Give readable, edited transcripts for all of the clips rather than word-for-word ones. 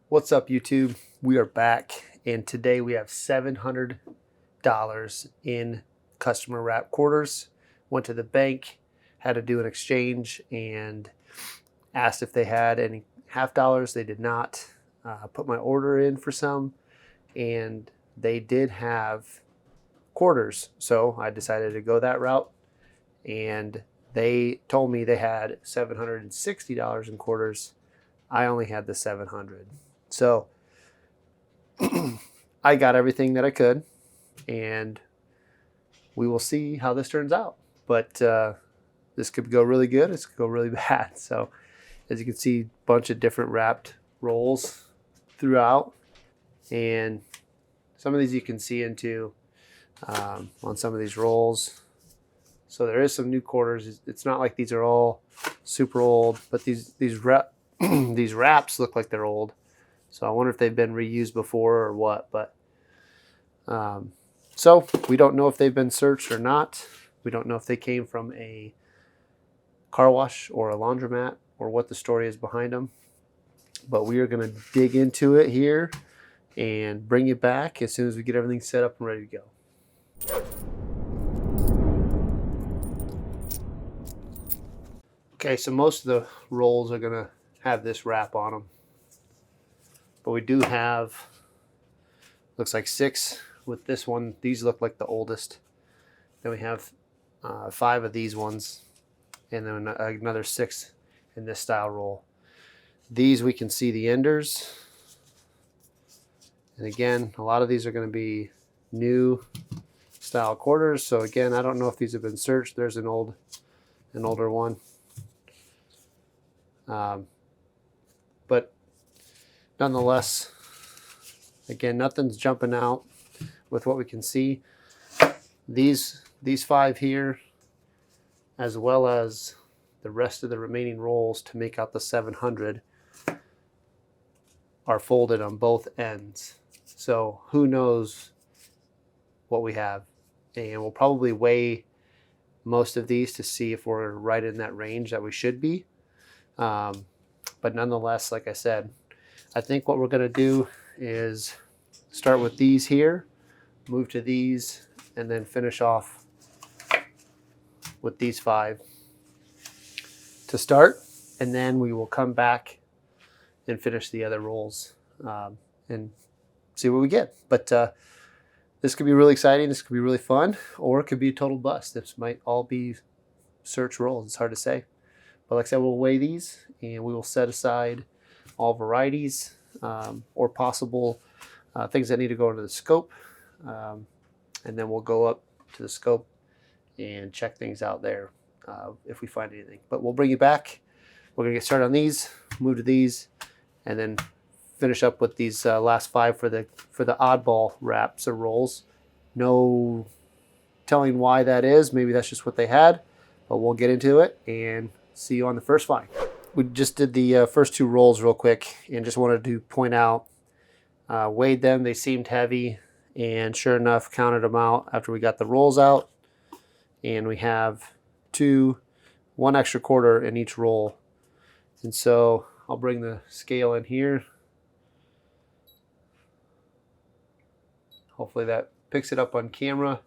What's up, YouTube? We are back, and today we have $700 in customer wrap quarters. Went to the bank, had to do an exchange, and asked if they had any half dollars. They did not. Put my order in for some, and they did have quarters, so I decided to go that route. And they told me they had $760 in quarters. I only had the 700. So I got everything that I could, and we will see how this turns out. But this could go really good. This could go really bad. So as you can see, a bunch of different wrapped rolls throughout, and some of these you can see into on some of these rolls. So there is some new quarters. It's not like these are all super old, but these these wraps look like they're old. So I wonder if they've been reused before or what. But so we don't know if they've been searched or not. We don't know if they came from a car wash or a laundromat or what the story is behind them. But we are going to dig into it here and bring you back as soon as we get everything set up and ready to go. Okay, so most of the rolls are going to have this wrap on them. But we do have, looks like 6 with this one. These look like the oldest. Then we have 5 of these ones, and then another 6 in this style roll. These we can see the enders. And again, a lot of these are going to be new style quarters. So again, I don't know if these have been searched. There's an older one. But nonetheless, again, nothing's jumping out with what we can see. These 5 here, as well as the rest of the remaining rolls to make out the 700, are folded on both ends. So who knows what we have. And we'll probably weigh most of these to see if we're right in that range that we should be. But nonetheless, like I said, I think what we're going to do is start with these here, move to these, and then finish off with these 5 to start. And then we will come back and finish the other rolls and see what we get. But this could be really exciting. This could be really fun, or it could be a total bust. This might all be search rolls. It's hard to say. But like I said, we'll weigh these, and we will set aside all varieties or possible things that need to go into the scope. And then we'll go up to the scope and check things out there if we find anything. But we'll bring you back. We're going to get started on these, move to these, and then finish up with these last 5 for the oddball wraps or rolls. No telling why that is. Maybe that's just what they had. But we'll get into it and see you on the first find. We just did the first 2 rolls real quick and just wanted to point out, weighed them, they seemed heavy, and sure enough counted them out after we got the rolls out, and we have 1 extra quarter in each roll. And so I'll bring the scale in here. Hopefully that picks it up on camera.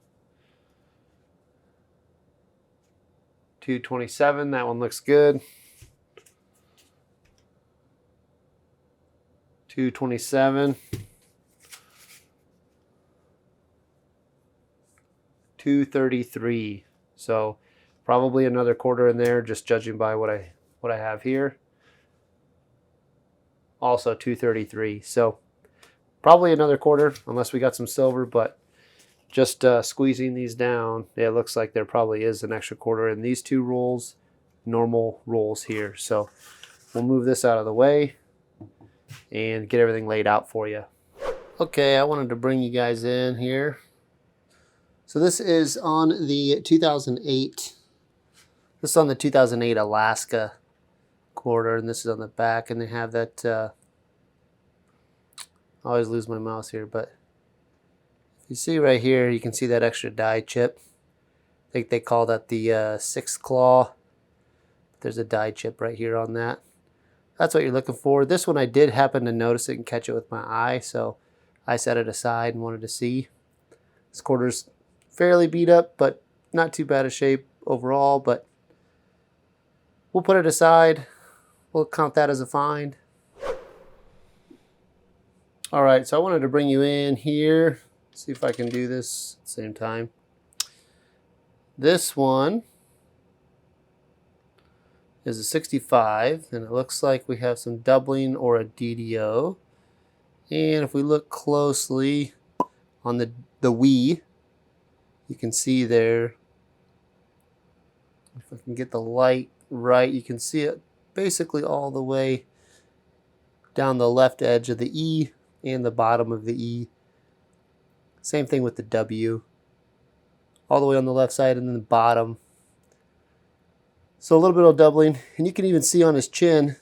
227, that one looks good. 227. 233. So probably another quarter in there, just judging by what I have here. Also 233. So probably another quarter, unless we got some silver, but just squeezing these down, it looks like there probably is an extra quarter in these 2 rolls, normal rolls here. So we'll move this out of the way and get everything laid out for you. Okay, I wanted to bring you guys in here. So this is on the 2008. This is on the 2008 Alaska quarter, and this is on the back, and they have that. I always lose my mouse here, but you see right here, you can see that extra die chip. I think they call that the 6th claw. There's a die chip right here on that. that's what you're looking for. This one I did happen to notice it and catch it with my eye, so I set it aside and wanted to see. This quarter's fairly beat up, but not too bad a shape overall, but we'll put it aside. We'll count that as a find. All right, so I wanted to bring you in here. See if I can do this at the same time. This one is a 65, and it looks like we have some doubling or a DDO. And if we look closely on the Wii, you can see there, if I can get the light right, you can see it basically all the way down the left edge of the E and the bottom of the E. Same thing with the W. All the way on the left side and then the bottom. So a little bit of doubling, and you can even see on his chin,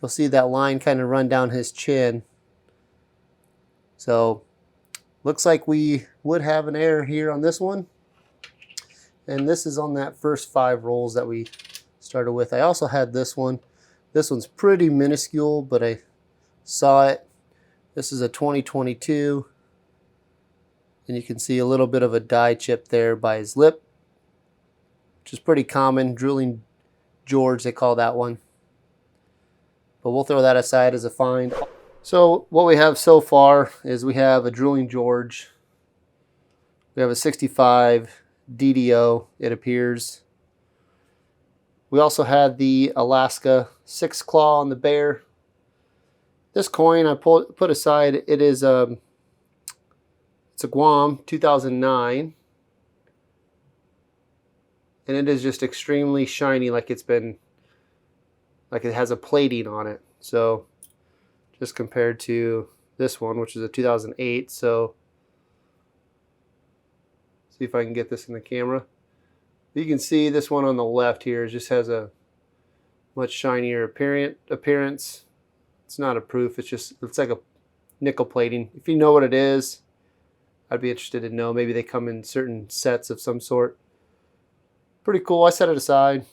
you'll see that line kind of run down his chin. So looks like we would have an error here on this one. And this is on that first 5 rolls that we started with. I also had this one. This one's pretty minuscule, but I saw it. This is a 2022. And you can see a little bit of a dye chip there by his lip, which is pretty common. Drooling George, they call that one. But we'll throw that aside as a find. So what we have so far is we have a Drooling George. We have a 65 DDO, it appears. We also had the Alaska 6 claw on the bear. This coin I put aside, it is it's a Guam 2009. And it is just extremely shiny, like it has a plating on it. So just compared to this one, which is a 2008. So see if I can get this in the camera. You can see this one on the left here just has a much shinier appearance. It's not a proof, it's like a nickel plating. If you know what it is, I'd be interested to know. Maybe they come in certain sets of some sort. Pretty cool. I set it aside.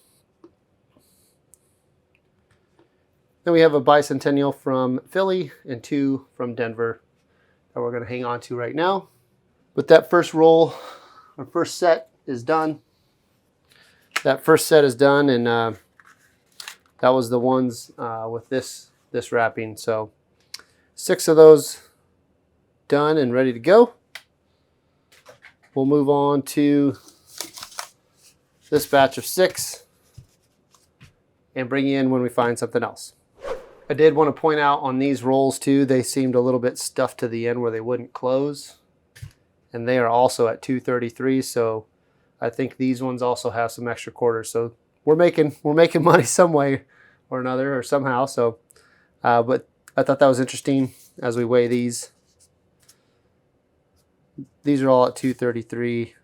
Then we have a bicentennial from Philly and 2 from Denver that we're going to hang on to right now. With that first roll, our first set is done. That first set is done, and that was the ones with this wrapping. So 6 of those done and ready to go. We'll move on to this batch of 6 and bring you in when we find something else. I did want to point out on these rolls too, they seemed a little bit stuffed to the end where they wouldn't close. And they are also at 233, so I think these ones also have some extra quarters. So we're making money some way or another or somehow. So, but I thought that was interesting as we weigh these. These are all at 233.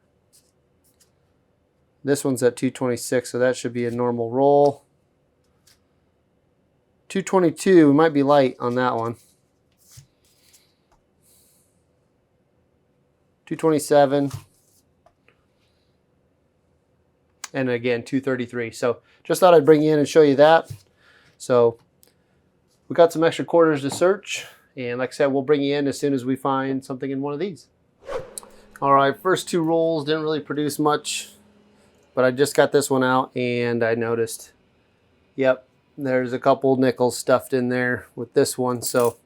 This one's at 226, so that should be a normal roll. 222, we might be light on that one. 227. And again, 233. So just thought I'd bring you in and show you that. So we got some extra quarters to search. And like I said, we'll bring you in as soon as we find something in one of these. All right, first 2 rolls didn't really produce much, but I just got this one out and I noticed, yep, there's a couple nickels stuffed in there with this one. So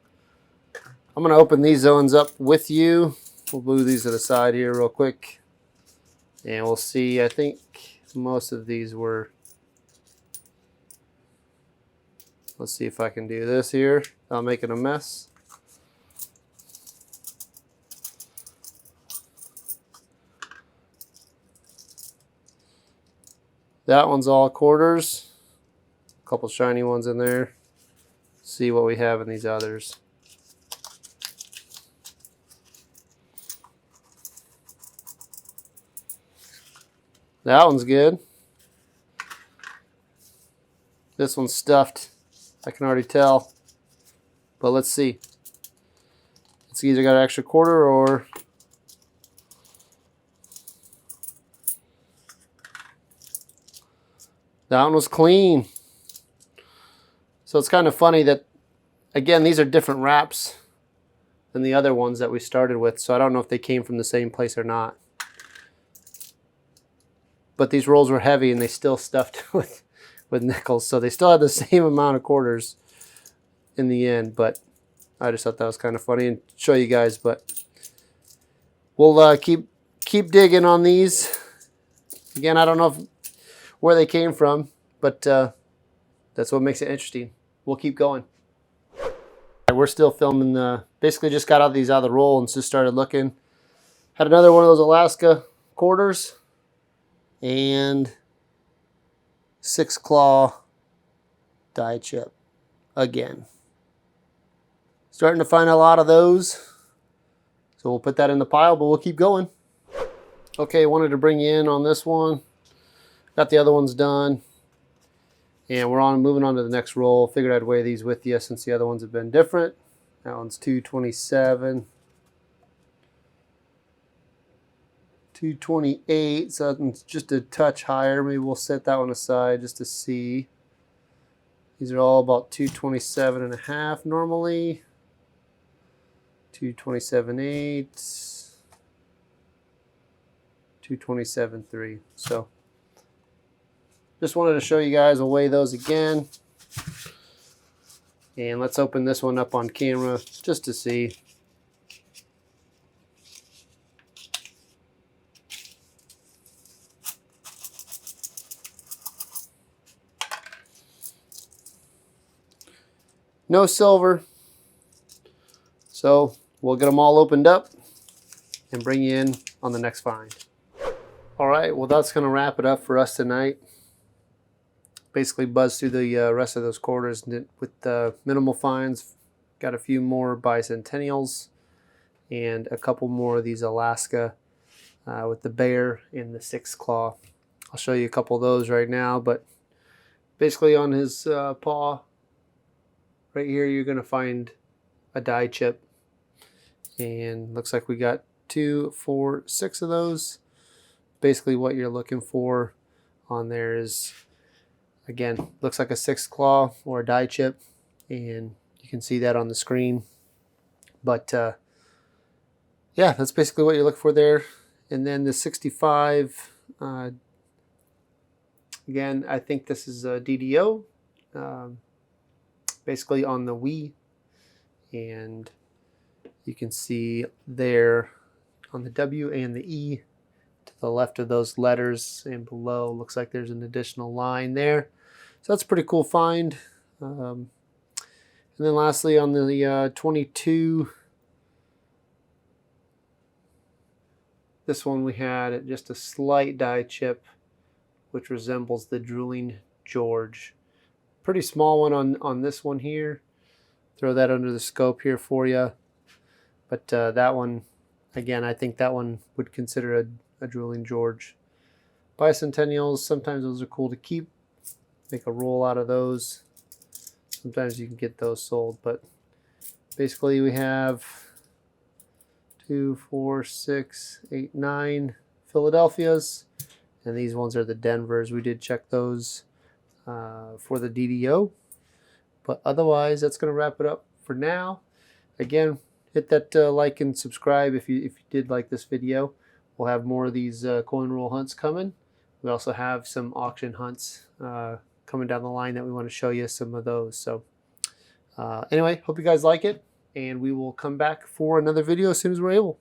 I'm gonna open these zones up with you. We'll move these to the side here real quick. And we'll see, I think most of these were, let's see if I can do this here without making a mess. That one's all quarters. A couple shiny ones in there. See what we have in these others. That one's good. This one's stuffed. I can already tell. But let's see. It's either got an extra quarter or that one was clean. So it's kind of funny that, again, these are different wraps than the other ones that we started with, so I don't know if they came from the same place or not. But these rolls were heavy and they still stuffed with nickels, so they still had the same amount of quarters in the end. But I just thought that was kind of funny and show you guys. But we'll keep digging on these. Again, I don't know where they came from, but that's what makes it interesting. We'll keep going. We're still filming. Basically just got these out of the roll and just started looking. Had another one of those Alaska quarters and 6 claw die chip again. Starting to find a lot of those, so we'll put that in the pile, but we'll keep going. Okay, wanted to bring you in on this one. Got the other ones done, and we're moving on to the next roll. Figured I'd weigh these with you since the other ones have been different. That one's 227, 228, so it's just a touch higher. Maybe we'll set that one aside just to see. These are all about 227.5 normally. 227.8, 227.3. So just wanted to show you guys. We'll weigh those again. And let's open this one up on camera just to see. No silver. So we'll get them all opened up and bring you in on the next find. All right, well, that's going to wrap it up for us tonight. Basically buzzed through the rest of those quarters with minimal finds. Got a few more bicentennials and a couple more of these Alaska with the bear and the 6 claw. I'll show you a couple of those right now, but basically on his paw right here, you're going to find a die chip. And looks like we got 2, 4, 6 of those. Basically what you're looking for on there is, again, looks like a 6 claw or a die chip, and you can see that on the screen. But yeah, that's basically what you're looking for there. And then the 65, again, I think this is a DDO, basically on the Wii, and you can see there on the W and the E to the left of those letters and below, looks like there's an additional line there. So that's a pretty cool find. And then lastly on the 22, this one we had just a slight die chip which resembles the Drooling George. Pretty small one on this one here. Throw that under the scope here for you. But that one, again, I think that one would consider a Drooling George. Bicentennials, sometimes those are cool to keep. Make a roll out of those. Sometimes you can get those sold. But basically we have 2, 4, 6, 8, 9 Philadelphias. And these ones are the Denvers. We did check those for the DDO. But otherwise, that's going to wrap it up for now. Again, hit that like and subscribe if you did like this video. We'll have more of these coin roll hunts coming. We also have some auction hunts coming down the line that we want to show you some of those. So anyway, hope you guys like it, and we will come back for another video as soon as we're able.